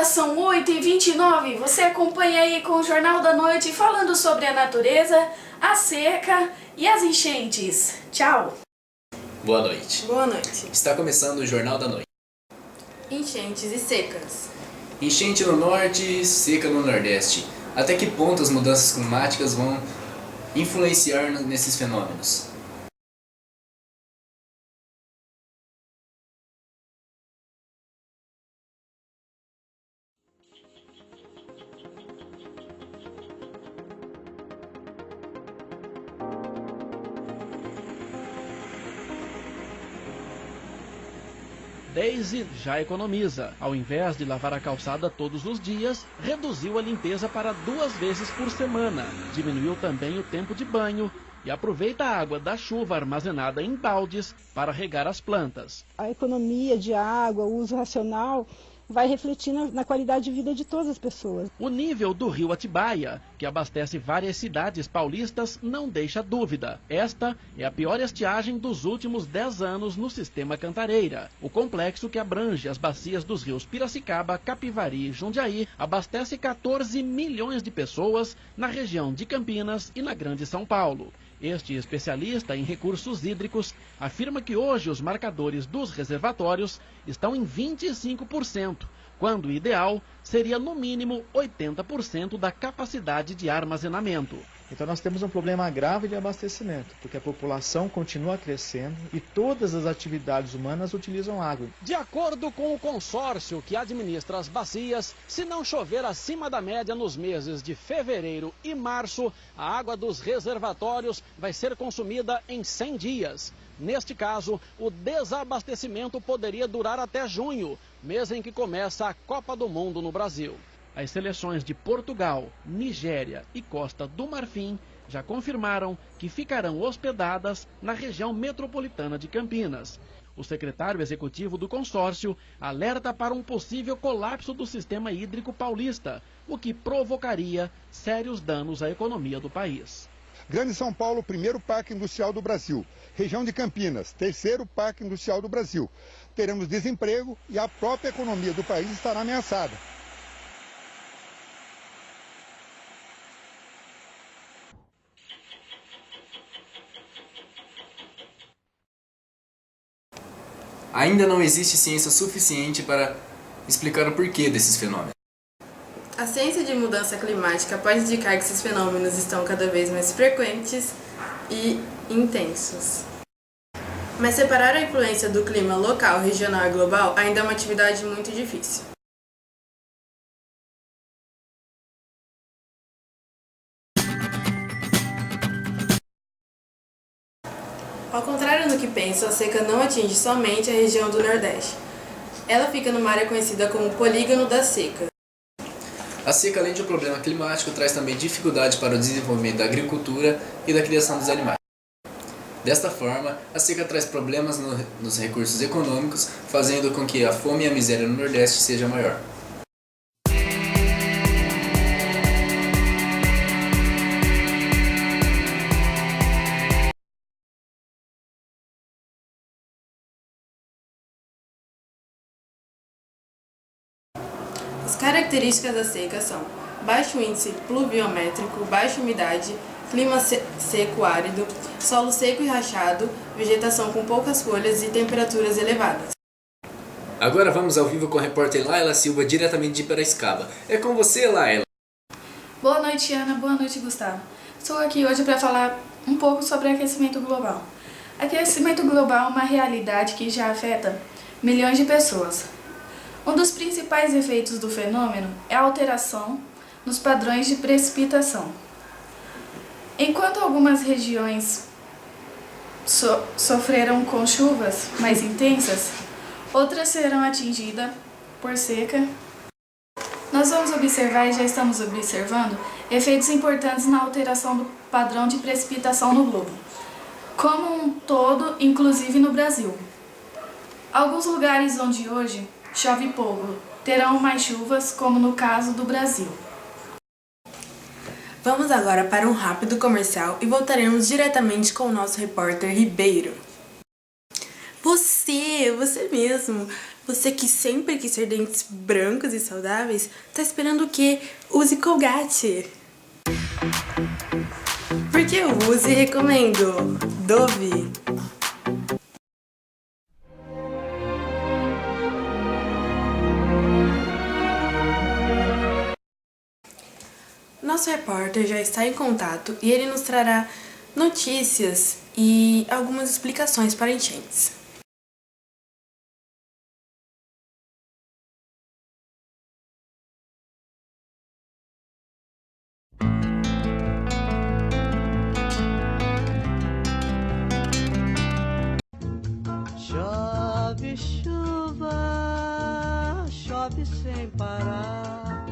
Olá, são 8h29. Você acompanha aí com o Jornal da Noite falando sobre a natureza, a seca e as enchentes. Tchau! Boa noite. Boa noite. Está começando o Jornal da Noite. Enchentes e secas. Enchente no norte, seca no nordeste. Até que ponto as mudanças climáticas vão influenciar nesses fenômenos? Daisy já economiza. Ao invés de lavar a calçada todos os dias, reduziu a limpeza para 2 vezes por semana. Diminuiu também o tempo de banho e aproveita a água da chuva armazenada em baldes para regar as plantas. A economia de água, o uso racional, vai refletir na qualidade de vida de todas as pessoas. O nível do rio Atibaia, que abastece várias cidades paulistas, não deixa dúvida. Esta é a pior estiagem dos últimos 10 anos no sistema Cantareira. O complexo, que abrange as bacias dos rios Piracicaba, Capivari e Jundiaí, abastece 14 milhões de pessoas na região de Campinas e na Grande São Paulo. Este especialista em recursos hídricos afirma que hoje os marcadores dos reservatórios estão em 25%, quando o ideal seria no mínimo 80% da capacidade de armazenamento. Então nós temos um problema grave de abastecimento, porque a população continua crescendo e todas as atividades humanas utilizam água. De acordo com o consórcio que administra as bacias, se não chover acima da média nos meses de fevereiro e março, a água dos reservatórios vai ser consumida em 100 dias. Neste caso, o desabastecimento poderia durar até junho, mês em que começa a Copa do Mundo no Brasil. As seleções de Portugal, Nigéria e Costa do Marfim já confirmaram que ficarão hospedadas na região metropolitana de Campinas. O secretário executivo do consórcio alerta para um possível colapso do sistema hídrico paulista, o que provocaria sérios danos à economia do país. Grande São Paulo, primeiro parque industrial do Brasil. Região de Campinas, terceiro parque industrial do Brasil. Teremos desemprego e a própria economia do país estará ameaçada. Ainda não existe ciência suficiente para explicar o porquê desses fenômenos. A ciência de mudança climática pode indicar que esses fenômenos estão cada vez mais frequentes e intensos. Mas separar a influência do clima local, regional e global ainda é uma atividade muito difícil. Ao contrário do que penso, a seca não atinge somente a região do Nordeste. Ela fica numa área conhecida como Polígono da Seca. A seca, além de um problema climático, traz também dificuldade para o desenvolvimento da agricultura e da criação dos animais. Desta forma, a seca traz problemas nos recursos econômicos, fazendo com que a fome e a miséria no Nordeste seja maior. As características da seca são baixo índice pluviométrico, baixa umidade, clima seco árido, solo seco e rachado, vegetação com poucas folhas e temperaturas elevadas. Agora vamos ao vivo com a repórter Laila Silva, diretamente de Piracicaba. É com você, Laila. Boa noite, Ana. Boa noite, Gustavo. Estou aqui hoje para falar um pouco sobre aquecimento global. Aquecimento global é uma realidade que já afeta milhões de pessoas. Um dos principais efeitos do fenômeno é a alteração nos padrões de precipitação. Enquanto algumas regiões sofreram com chuvas mais intensas, outras serão atingidas por seca. Nós vamos observar e já estamos observando efeitos importantes na alteração do padrão de precipitação no globo, como um todo, inclusive no Brasil. Alguns lugares onde hoje chove pouco terão mais chuvas, como no caso do Brasil. Vamos agora para um rápido comercial e voltaremos diretamente com o nosso repórter Ribeiro. Você mesmo! Você que sempre quis ter dentes brancos e saudáveis, tá esperando o quê? Use Colgate! Porque eu uso e recomendo. Dove! Nosso repórter já está em contato e ele nos trará notícias e algumas explicações para enchentes. Chove chuva, chove sem parar.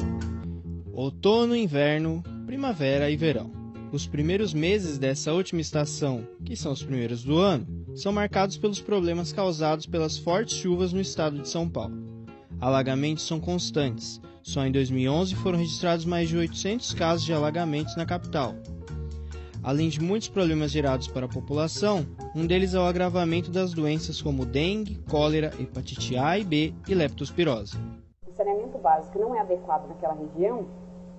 Outono, inverno, primavera e verão. Os primeiros meses dessa última estação, que são os primeiros do ano, são marcados pelos problemas causados pelas fortes chuvas no estado de São Paulo. Alagamentos são constantes. Só em 2011 foram registrados mais de 800 casos de alagamentos na capital. Além de muitos problemas gerados para a população, um deles é o agravamento das doenças como dengue, cólera, hepatite A e B e leptospirose. O saneamento básico não é adequado naquela região,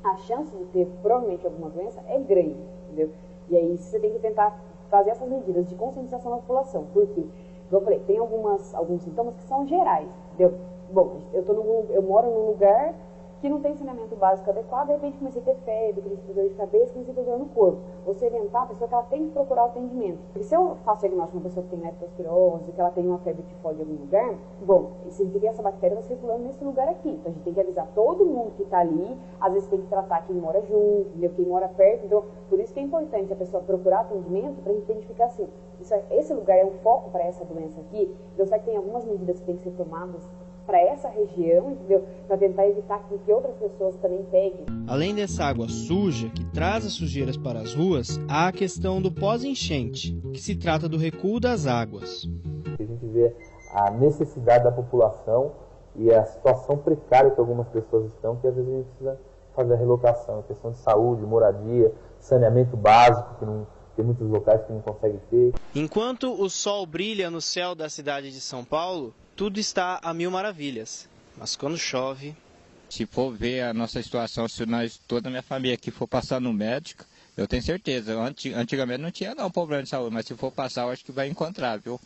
a chance de ter provavelmente alguma doença é grande, entendeu? E aí você tem que tentar fazer essas medidas de conscientização da população, porque, como eu falei, tem alguns sintomas que são gerais, entendeu? Bom, eu moro num lugar que não tem saneamento básico adequado, de repente comecei a ter febre, comecei a ter dor de cabeça, comecei a ter dor no corpo. Você orientar a pessoa que ela tem que procurar o atendimento. Porque se eu faço diagnóstico de uma pessoa que tem leptospirose, que ela tem uma febre tifoide em algum lugar, bom, significa que essa bactéria está circulando nesse lugar aqui. Então a gente tem que avisar todo mundo que está ali, às vezes tem que tratar quem mora junto, entendeu? Quem mora perto. Então, por isso que é importante a pessoa procurar atendimento para a gente identificar assim, esse lugar é um foco para essa doença aqui, então será que tem algumas medidas que tem que ser tomadas para essa região, entendeu? Para tentar evitar que outras pessoas também peguem. Além dessa água suja, que traz as sujeiras para as ruas, há a questão do pós-enchente, que se trata do recuo das águas. A gente vê a necessidade da população e a situação precária que algumas pessoas estão, que às vezes a gente precisa fazer a relocação, questão de saúde, moradia, saneamento básico, que não tem muitos locais que não conseguem ter. Enquanto o sol brilha no céu da cidade de São Paulo, tudo está a mil maravilhas, mas quando chove... Se for ver a nossa situação, se toda a minha família aqui for passar no médico, eu tenho certeza, antigamente não tinha problema de saúde, mas se for passar eu acho que vai encontrar, viu?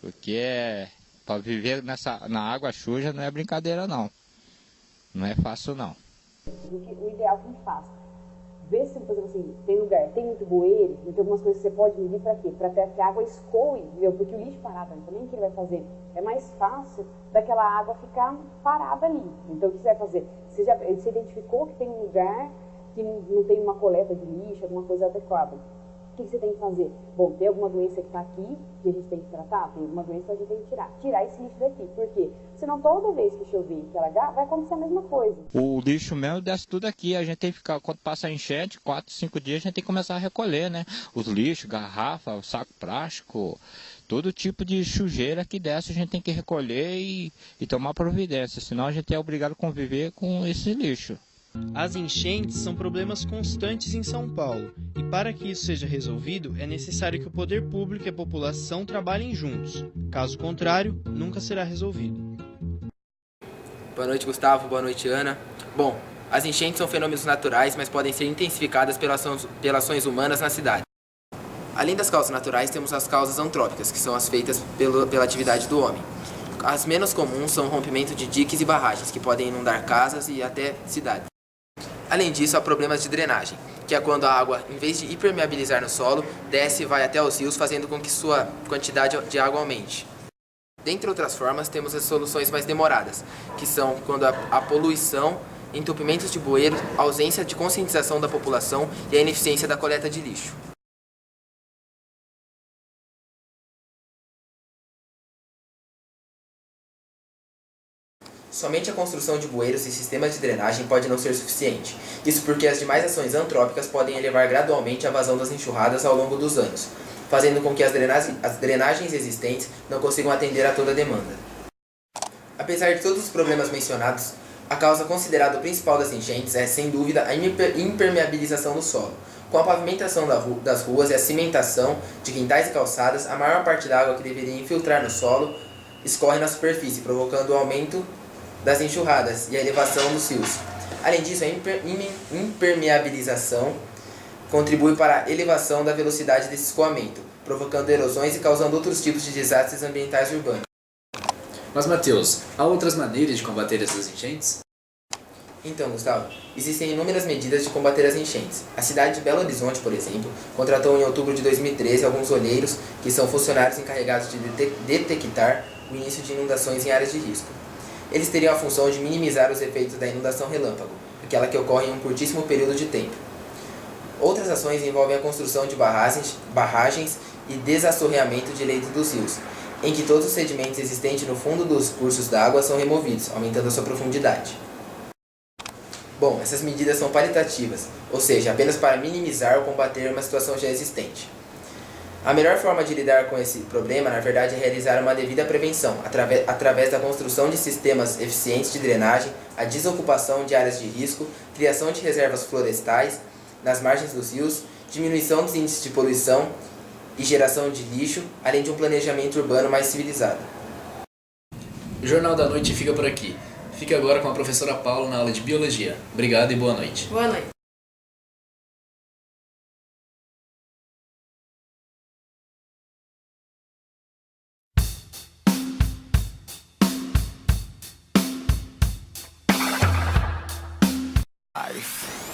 Porque para viver na água suja não é brincadeira não, não é fácil não. O ideal que a gente faça, ver se, por exemplo, assim, tem lugar, tem muito bueiro, então algumas coisas que você pode medir para quê? Para que a água escoe, entendeu? Porque o lixo parado também, o que ele vai fazer? É mais fácil daquela água ficar parada ali. Então o que você vai fazer? Você identificou que tem um lugar que não tem uma coleta de lixo, alguma coisa adequada. O que você tem que fazer? Bom, tem alguma doença que está aqui, que a gente tem que tratar? Tem alguma doença que a gente tem que tirar esse lixo daqui. Por quê? Senão toda vez que chover e alagar, vai acontecer a mesma coisa. O lixo mesmo desce tudo aqui, a gente tem que ficar, quando passa a enchente, 4, 5 dias, a gente tem que começar a recolher, né? Os lixos, garrafa, saco plástico, todo tipo de sujeira que desce a gente tem que recolher e tomar providência, senão a gente é obrigado a conviver com esse lixo. As enchentes são problemas constantes em São Paulo, e para que isso seja resolvido, é necessário que o poder público e a população trabalhem juntos. Caso contrário, nunca será resolvido. Boa noite, Gustavo. Boa noite, Ana. Bom, as enchentes são fenômenos naturais, mas podem ser intensificadas pelas ações humanas na cidade. Além das causas naturais, temos as causas antrópicas, que são as feitas pela atividade do homem. As menos comuns são o rompimento de diques e barragens, que podem inundar casas e até cidades. Além disso, há problemas de drenagem, que é quando a água, em vez de impermeabilizar no solo, desce e vai até os rios, fazendo com que sua quantidade de água aumente. Dentre outras formas, temos as soluções mais demoradas, que são quando a poluição, entupimentos de bueiros, ausência de conscientização da população e a ineficiência da coleta de lixo. Somente a construção de bueiros e sistemas de drenagem pode não ser suficiente. Isso porque as demais ações antrópicas podem elevar gradualmente a vazão das enxurradas ao longo dos anos, fazendo com que as drenagens existentes não consigam atender a toda a demanda. Apesar de todos os problemas mencionados, a causa considerada principal das enchentes é, sem dúvida, a impermeabilização do solo. Com a pavimentação das ruas e a cimentação de quintais e calçadas, a maior parte da água que deveria infiltrar no solo escorrem na superfície, provocando o aumento das enxurradas e a elevação dos rios. Além disso, a impermeabilização contribui para a elevação da velocidade desse escoamento, provocando erosões e causando outros tipos de desastres ambientais urbanos. Mas, Matheus, há outras maneiras de combater essas enchentes? Então, Gustavo, existem inúmeras medidas de combater as enchentes. A cidade de Belo Horizonte, por exemplo, contratou em outubro de 2013 alguns olheiros que são funcionários encarregados de detectar o início de inundações em áreas de risco. Eles teriam a função de minimizar os efeitos da inundação relâmpago, aquela que ocorre em um curtíssimo período de tempo. Outras ações envolvem a construção de barragens e desassoreamento de leitos dos rios, em que todos os sedimentos existentes no fundo dos cursos d'água são removidos, aumentando a sua profundidade. Bom, essas medidas são paliativas, ou seja, apenas para minimizar ou combater uma situação já existente. A melhor forma de lidar com esse problema, na verdade, é realizar uma devida prevenção, através da construção de sistemas eficientes de drenagem, a desocupação de áreas de risco, criação de reservas florestais nas margens dos rios, diminuição dos índices de poluição e geração de lixo, além de um planejamento urbano mais civilizado. O Jornal da Noite fica por aqui. Fique agora com a professora Paula na aula de Biologia. Obrigado e boa noite. Boa noite.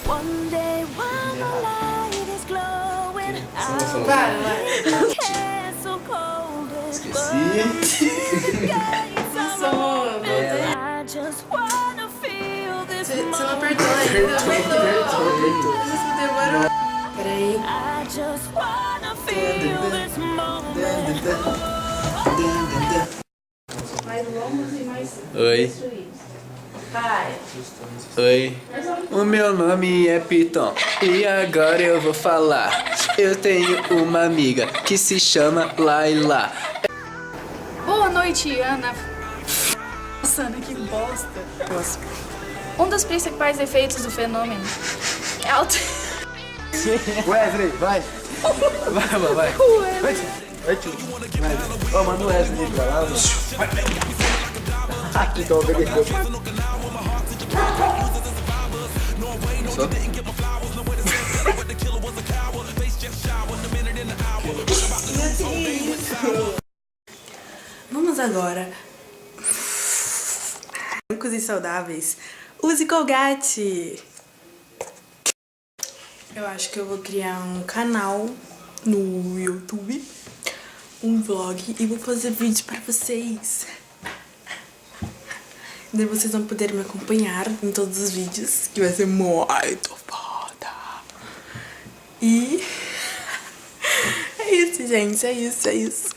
One day when the light is glowing, Você não apertou ainda. Demorou. Peraí. Mais longos e mais Oi. destruídos. Pai. Oi. O meu nome é Piton e agora eu vou falar. Eu tenho uma amiga que se chama Laila. Boa noite, Ana. Nossa, Ana, que bosta. Um dos principais efeitos do fenômeno é alto. Wesley, vai. Vai. Vai, tio. Ó, manda o Wesley pra lá. Aqui, então, obedeceu. Só? Vamos agora. Brancos e saudáveis. Use Colgate. Eu acho que eu vou criar um canal no YouTube, um vlog e vou fazer vídeo para vocês. Daí vocês vão poder me acompanhar em todos os vídeos, que vai ser muito foda. E é isso, gente, é isso.